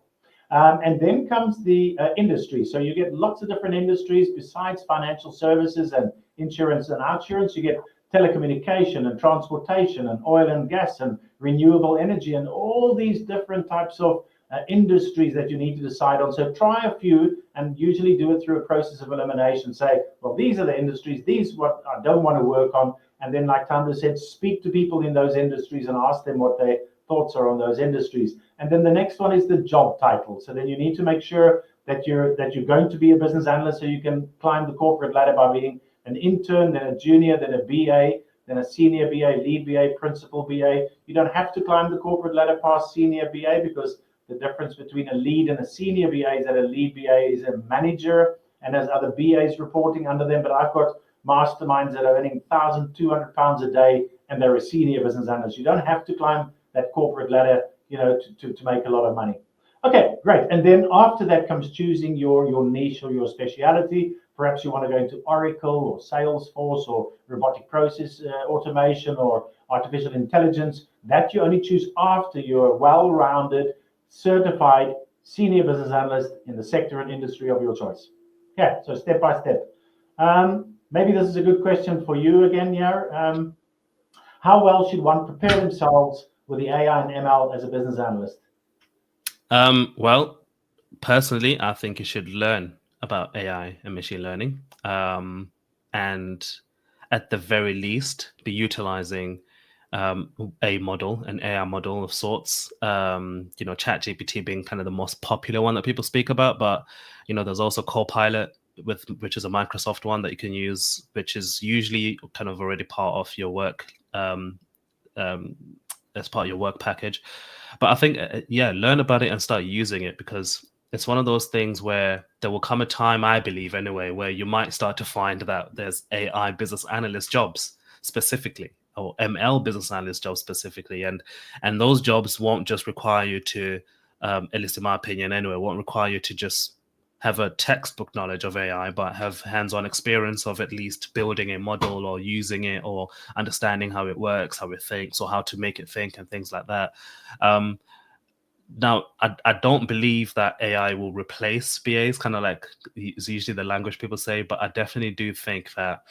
Speaker 1: And then comes the industry. So you get lots of different industries besides financial services and insurance and outsurance. You get telecommunication and transportation and oil and gas and renewable energy and all these different types of industries that you need to decide on. So try a few and usually do it through a process of elimination. Say, well, these are the industries, these what I don't want to work on. And then, like Thando said, speak to people in those industries and ask them what their thoughts are on those industries. And then the next one is the job title. So then you need to make sure that you're going to be a business analyst, so you can climb the corporate ladder by being an intern, then a junior, then a BA, then a senior BA, lead BA, principal BA. You don't have to climb the corporate ladder past senior BA, because the difference between a lead and a senior BA is that a lead BA is a manager and has other BAs reporting under them. But I've got masterminds that are earning £1,200 a day and they're a senior business analyst. You don't have to climb that corporate ladder, to make a lot of money. Okay, great. And then after that comes choosing your niche or your speciality. Perhaps you want to go into Oracle or Salesforce or robotic process automation or artificial intelligence. That you only choose after you're well-rounded, certified senior business analyst in the sector and industry of your choice. Okay, so step by step. Maybe this is a good question for you again, Jair. How well should one prepare themselves with the AI and ML as a business analyst?
Speaker 2: Well, personally, I think you should learn about AI and machine learning, and at the very least, be utilizing a model, an AI model of sorts. ChatGPT being kind of the most popular one that people speak about, but there's also Copilot, which is a Microsoft one that you can use, which is usually kind of already part of your work, as part of your work package. But I think, learn about it and start using it, because it's one of those things where there will come a time, I believe anyway, where you might start to find that there's AI business analyst jobs specifically, or ML business analyst jobs specifically, and those jobs won't just require you to, at least in my opinion anyway, won't require you to just have a textbook knowledge of AI, but have hands-on experience of at least building a model or using it or understanding how it works, how it thinks, or how to make it think and things like that. Now, I don't believe that AI will replace BAs, kind of like is usually the language people say, but I definitely do think that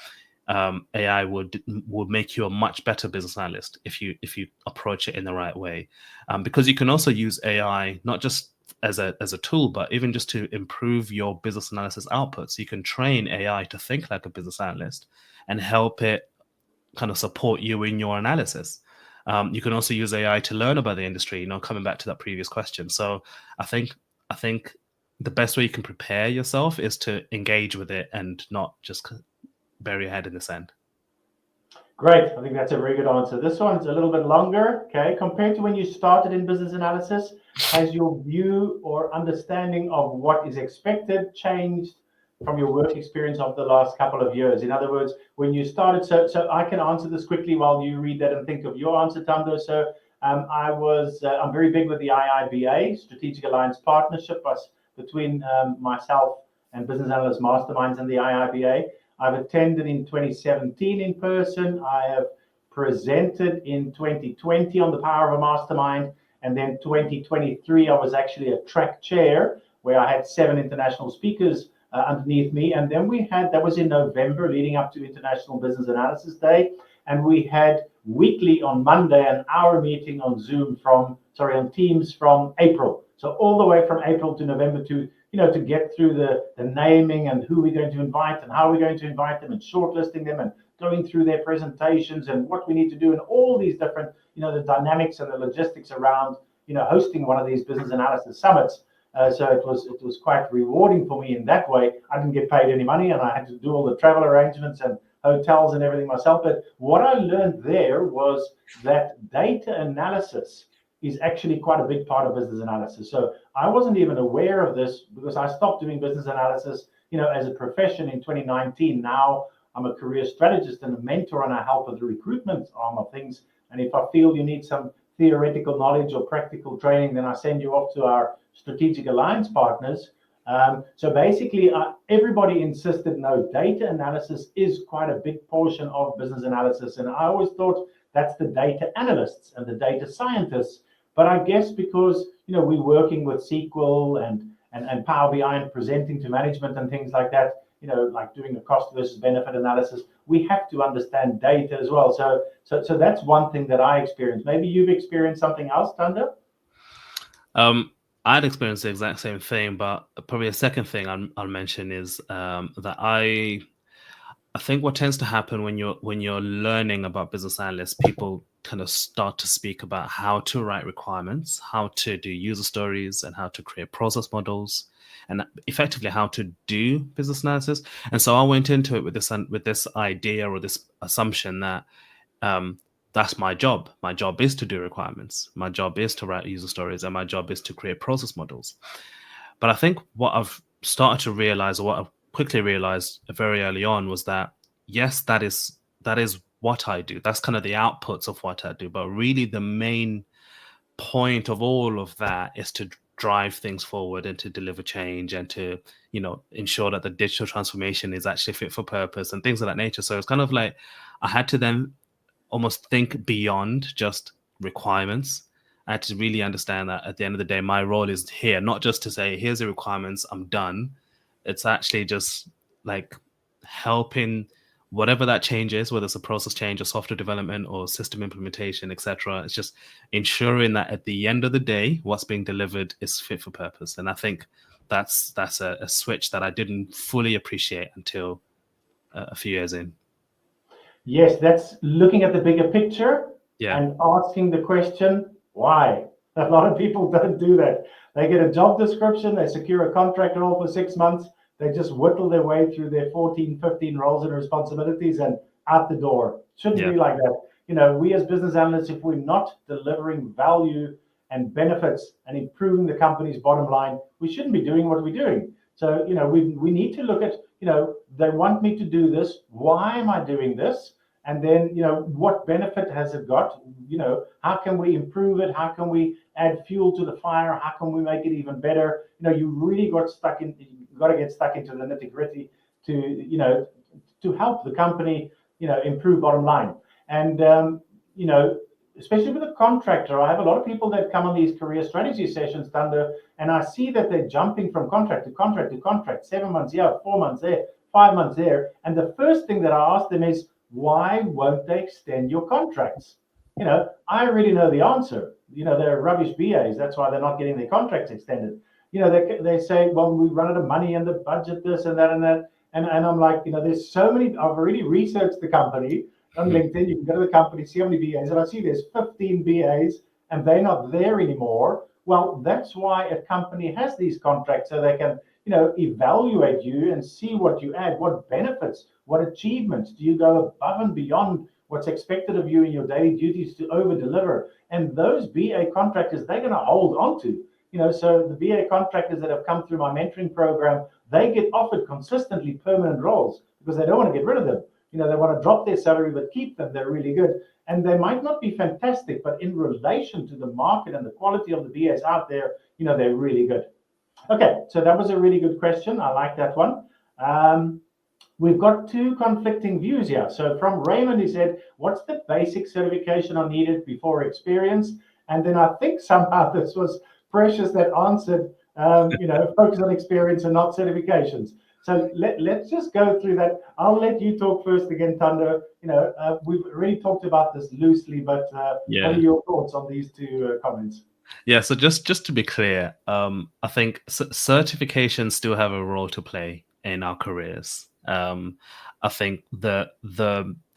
Speaker 2: AI would make you a much better business analyst if you approach it in the right way, because you can also use AI not just as a tool, but even just to improve your business analysis outputs. You can train AI to think like a business analyst and help it kind of support you in your analysis. You can also use AI to learn about the industry, coming back to that previous question. So I think the best way you can prepare yourself is to engage with it and not just bury your head in the sand.
Speaker 1: Great. I think that's a very good answer. This one's a little bit longer. Okay. Compared to when you started in business analysis, has your view or understanding of what is expected changed from your work experience of the last couple of years? In other words, when you started, so I can answer this quickly while you read that and think of your answer, Thando. So I'm very big with the IIBA, Strategic Alliance Partnership between myself and Business Analyst Masterminds and the IIBA. I've attended in 2017 in person. I have presented in 2020 on the power of a mastermind. And then 2023, I was actually a track chair where I had 7 international speakers underneath me. And then that was in November leading up to International Business Analysis Day. And we had weekly on Monday an hour meeting on on Teams from April. So all the way from April to November to get through the naming and who we're going to invite and how we're going to invite them and shortlisting them and going through their presentations and what we need to do and all these different, the dynamics and the logistics around, hosting one of these business analysis summits. So it was quite rewarding for me in that way. I didn't get paid any money, and I had to do all the travel arrangements and hotels and everything myself. But what I learned there was that data analysis is actually quite a big part of business analysis. So I wasn't even aware of this because I stopped doing business analysis, as a profession in 2019. Now I'm a career strategist and a mentor, and I help with the recruitment arm of things. And if I feel you need some theoretical knowledge or practical training, then I send you off to our strategic alliance partners. So basically, everybody insisted, no, data analysis is quite a big portion of business analysis. And I always thought that's the data analysts and the data scientists. But I guess because, we're working with SQL and Power BI and presenting to management and things like that, like doing a cost versus benefit analysis, we have to understand data as well. So that's one thing that I experienced. Maybe you've experienced something else, Thando?
Speaker 2: I'd experienced the exact same thing, but probably a second thing I'll mention is that I think what tends to happen when you're learning about business analysts, people kind of start to speak about how to write requirements, how to do user stories, and how to create process models, and effectively how to do business analysis. And so I went into it with this idea or this assumption that that's my job. My job is to do requirements. My job is to write user stories, and my job is to create process models. But I think what I've started to realize, or what I've quickly realized very early on, was that yes, that is what I do. That's kind of the outputs of what I do. But really, the main point of all of that is to drive things forward and to deliver change and to, ensure that the digital transformation is actually fit for purpose and things of that nature. So it's kind of like I had to then almost think beyond just requirements. I had to really understand that at the end of the day, my role is here, not just to say, here's the requirements, I'm done. It's actually just like helping whatever that change is, whether it's a process change or software development or system implementation, etc. It's just ensuring that at the end of the day, what's being delivered is fit for purpose. And I think that's a switch that I didn't fully appreciate until a few years in.
Speaker 1: Yes, that's looking at the bigger picture and asking the question, why? A lot of people don't do that. They get a job description, they secure a contract role for 6 months, they just whittle their way through their 14, 15 roles and responsibilities and out the door. Shouldn't be like that. We as business analysts, if we're not delivering value and benefits and improving the company's bottom line, we shouldn't be doing what we're doing. So, we need to look at, they want me to do this. Why am I doing this? And then, what benefit has it got? How can we improve it? How can we add fuel to the fire? How can we make it even better? You really got to get stuck into the nitty gritty to help the company, improve bottom line. And, especially with a contractor, I have a lot of people that come on these career strategy sessions, Thando, and I see that they're jumping from contract to contract to contract, 7 months here, 4 months there, 5 months there. And the first thing that I ask them is, why won't they extend your contracts? I already know the answer. They're rubbish BAs. That's why they're not getting their contracts extended. They say, well, we run out of money and the budget, this and that and that. And I'm like, there's so many. I've already researched the company on LinkedIn. You can go to the company, see how many BAs, and I see there's 15 BAs and they're not there anymore. Well, that's why a company has these contracts, so they can, evaluate you and see what you add, what benefits, what achievements. Do you go above and beyond what's expected of you in your daily duties to over deliver? And those BA contractors, they're going to hold on to. So the BA contractors that have come through my mentoring program, they get offered consistently permanent roles because they don't want to get rid of them. They want to drop their salary but keep them. They're really good. And they might not be fantastic, but in relation to the market and the quality of the BAs out there, they're really good. Okay, so that was a really good question. I like that one. We've got two conflicting views here. So from Raymond, he said, what's the basic certification I needed before experience? And then I think somehow this was Precious that answered, focus on experience and not certifications. So let's just go through that. I'll let you talk first again, Thando. We've already talked about this loosely, but what are your thoughts on these two comments?
Speaker 2: Yeah, so just to be clear, I think certifications still have a role to play in our careers. I think the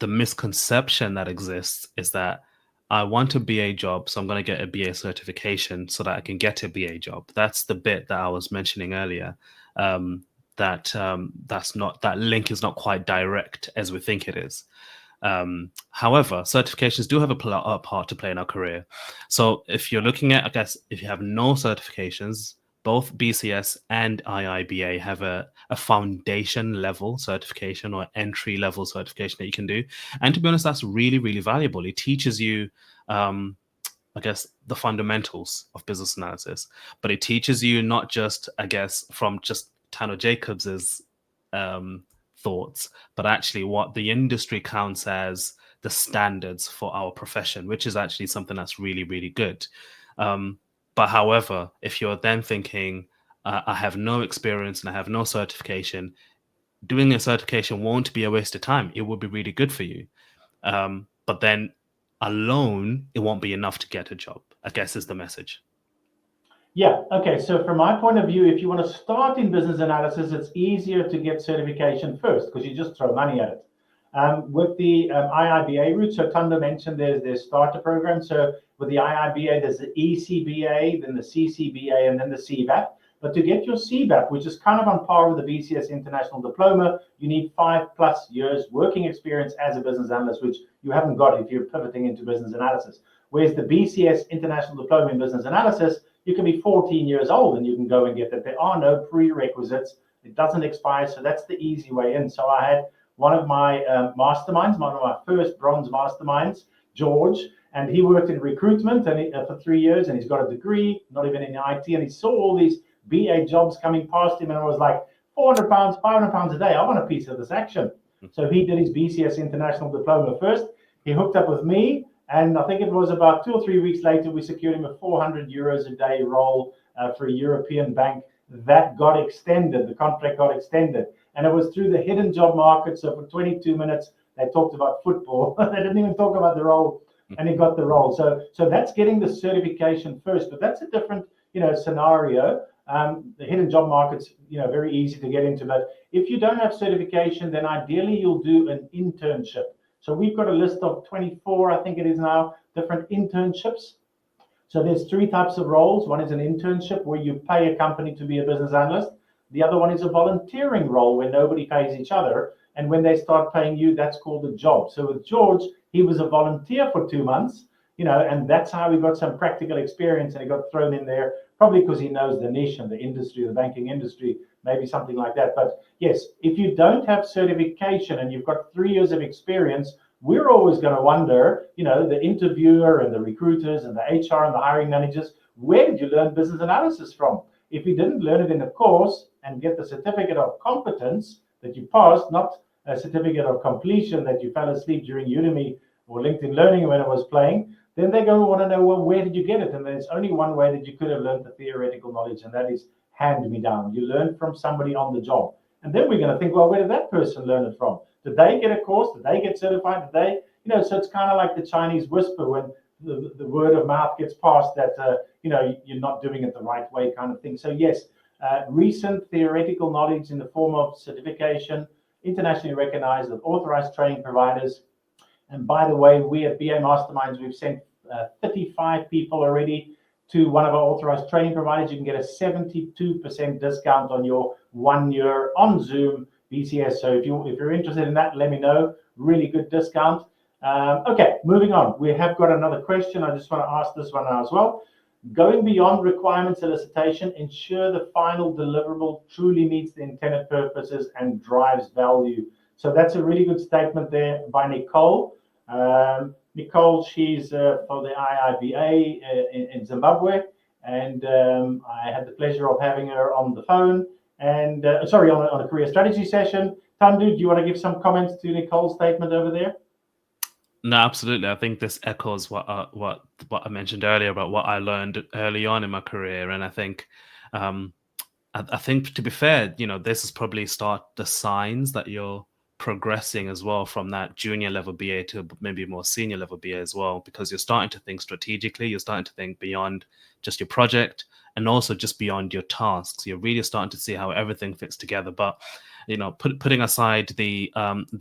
Speaker 2: misconception that exists is that I want a BA job, so I'm going to get a BA certification so that I can get a BA job. That's the bit that I was mentioning earlier. That link is not quite direct as we think it is. However, certifications do have a part to play in our career. So if you're looking at, I guess, if you have no certifications, both BCS and IIBA have a foundation level certification or entry level certification that you can do. And to be honest, that's really, really valuable. It teaches you, I guess, the fundamentals of business analysis, but it teaches you not just, I guess, from just Thando Jacobs's thoughts, but actually what the industry counts as the standards for our profession, which is actually something that's really, really good. But however, if you're then thinking, I have no experience and I have no certification, doing a certification won't be a waste of time. It will be really good for you. But then alone, it won't be enough to get a job, I guess is the message.
Speaker 1: Yeah, okay. So from my point of view, if you want to start in business analysis, it's easier to get certification first because you just throw money at it. With the IIBA route, so Thando mentioned there's starter program. So with the IIBA, there's the ECBA, then the CCBA, and then the CBAP. But to get your CBAP, which is kind of on par with the BCS International Diploma, you need 5+ years working experience as a business analyst, which you haven't got if you're pivoting into business analysis. Whereas the BCS International Diploma in Business Analysis, you can be 14 years old and you can go and get it. There are no prerequisites. It doesn't expire, so that's the easy way in. So I had one of my masterminds, one of my first bronze masterminds, George, and he worked in recruitment and for 3 years, and he's got a degree, not even in IT, and he saw all these BA jobs coming past him, and I was like, £400, £500 a day, I want a piece of this action. So he did his BCS International Diploma first. He hooked up with me, and I think it was about 2 or 3 weeks later, we secured him a €400 a day role for a European bank. That got extended, the contract got extended. And it was through the hidden job market. So for 22 minutes, they talked about football. They didn't even talk about the role, and he got the role. So that's getting the certification first, but that's a different, scenario. The hidden job market's, very easy to get into. But if you don't have certification, then ideally you'll do an internship. So we've got a list of 24, I think it is now, different internships. So there's 3 types of roles. One is an internship where you pay a company to be a business analyst. The other one is a volunteering role where nobody pays each other. And when they start paying you, that's called a job. So with George, he was a volunteer for 2 months, and that's how he got some practical experience, and he got thrown in there, probably because he knows the niche and the industry, the banking industry, maybe something like that. But yes, if you don't have certification and you've got 3 years of experience, we're always going to wonder, the interviewer and the recruiters and the HR and the hiring managers, where did you learn business analysis from? If you didn't learn it in a course and get the certificate of competence that you passed, not a certificate of completion that you fell asleep during Udemy or LinkedIn Learning when it was playing, then they're going to want to know, well, where did you get it? And there's only one way that you could have learned the theoretical knowledge, and that is hand me down. You learn from somebody on the job. And then we're going to think, well, where did that person learn it from? Did they get a course? Did they get certified? Did they, so it's kind of like the Chinese whisper when the word of mouth gets passed that, you're not doing it the right way kind of thing. So yes, recent theoretical knowledge in the form of certification, internationally recognized with authorized training providers. And by the way, we at BA Masterminds, we've sent 35 people already to one of our authorized training providers. You can get a 72% discount on your 1 year on Zoom BCS. So if you're interested in that, let me know. Really good discount. Okay, moving on. We have got another question. I just want to ask this one now as well. Going beyond requirement solicitation, ensure the final deliverable truly meets the intended purposes and drives value. So that's a really good statement there by Nicole. Nicole, she's for the IIBA in Zimbabwe, and I had the pleasure of having her on the phone and on a career strategy session. Thando, do you want to give some comments to Nicole's statement over there?
Speaker 2: No, absolutely. I think this echoes what I mentioned earlier about what I learned early on in my career, and I think to be fair, this is probably the signs that you're progressing as well from that junior level BA to maybe more senior level BA as well, because you're starting to think strategically, you're starting to think beyond just your project and also just beyond your tasks. You're really starting to see how everything fits together. But putting aside the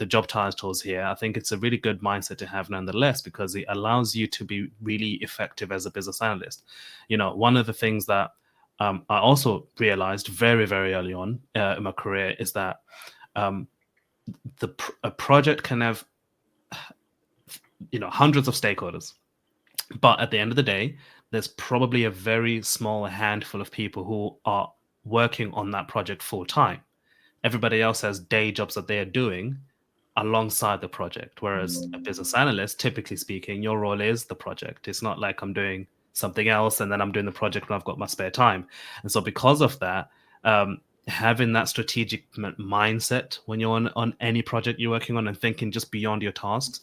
Speaker 2: job titles here, I think it's a really good mindset to have nonetheless, because it allows you to be really effective as a business analyst. One of the things that I also realized very, very early on in my career is that a project can have hundreds of stakeholders, but at the end of the day, there's probably a very small handful of people who are working on that project full time. Everybody else has day jobs that they are doing alongside the project. Whereas a business analyst, typically speaking, your role is the project. It's not like I'm doing something else and then I'm doing the project when I've got my spare time. And so because of that, having that strategic mindset when you're on any project you're working on and thinking just beyond your tasks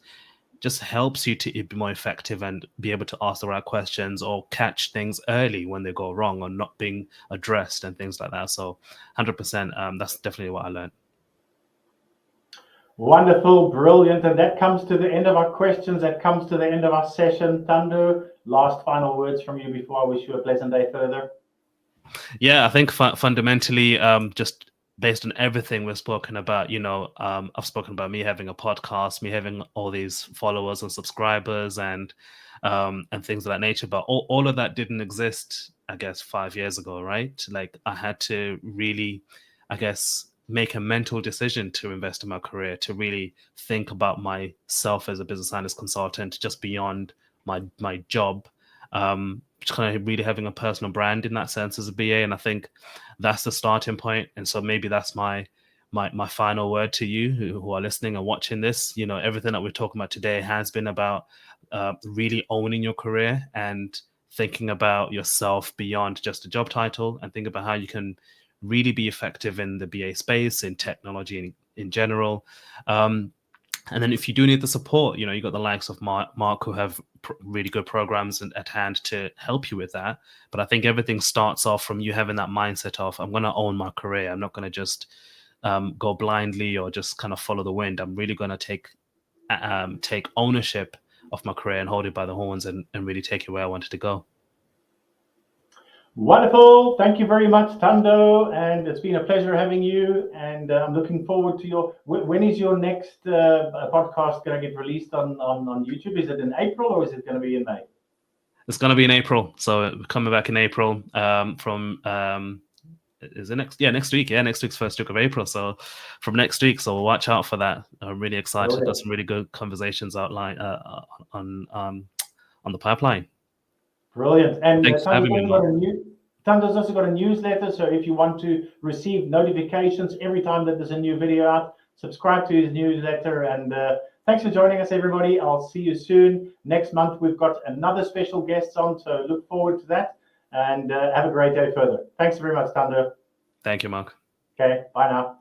Speaker 2: just helps you to be more effective and be able to ask the right questions or catch things early when they go wrong or not being addressed and things like that. So 100%, that's definitely what I learned.
Speaker 1: Wonderful, brilliant. And that comes to the end of our questions. That comes to the end of our session. Thando, last final words from you before I wish you a pleasant day further.
Speaker 2: Yeah, I think fundamentally, just based on everything we've spoken about, I've spoken about me having a podcast, me having all these followers and subscribers and things of that nature. But all of that didn't exist, I guess, 5 years ago, right? Like I had to really, I guess, make a mental decision to invest in my career, to really think about myself as a business analyst consultant, just beyond my job. Kind of really having a personal brand in that sense as a BA, and I think that's the starting point. And so maybe that's my final word to you who are listening and watching this. Everything that we're talking about today has been about really owning your career and thinking about yourself beyond just a job title, and think about how you can really be effective in the BA space, in technology in general. And then if you do need the support, you got the likes of Mark who have really good programs at hand to help you with that. But I think everything starts off from you having that mindset of, I'm going to own my career. I'm not going to just go blindly or just kind of follow the wind. I'm really going to take ownership of my career and hold it by the horns and really take it where I wanted to go.
Speaker 1: Wonderful. Thank you very much, Thando. And it's been a pleasure having you. And I'm looking forward to when is your next podcast going to get released on YouTube? Is it in April or is it going to be in May?
Speaker 2: It's going to be in April. So coming back in April is it next? Yeah, next week. Yeah, next week's first week of April. So from next week. So watch out for that. I'm really excited.
Speaker 1: Okay.
Speaker 2: Got some really good conversations outlined on the pipeline.
Speaker 1: Brilliant. And
Speaker 2: Thanks for having me,
Speaker 1: Thando's also got a newsletter. So if you want to receive notifications every time that there's a new video out, subscribe to his newsletter. And thanks for joining us, everybody. I'll see you soon. Next month, we've got another special guest on. So look forward to that. And have a great day further. Thanks very much, Thando.
Speaker 2: Thank you, Mark.
Speaker 1: Okay, bye now.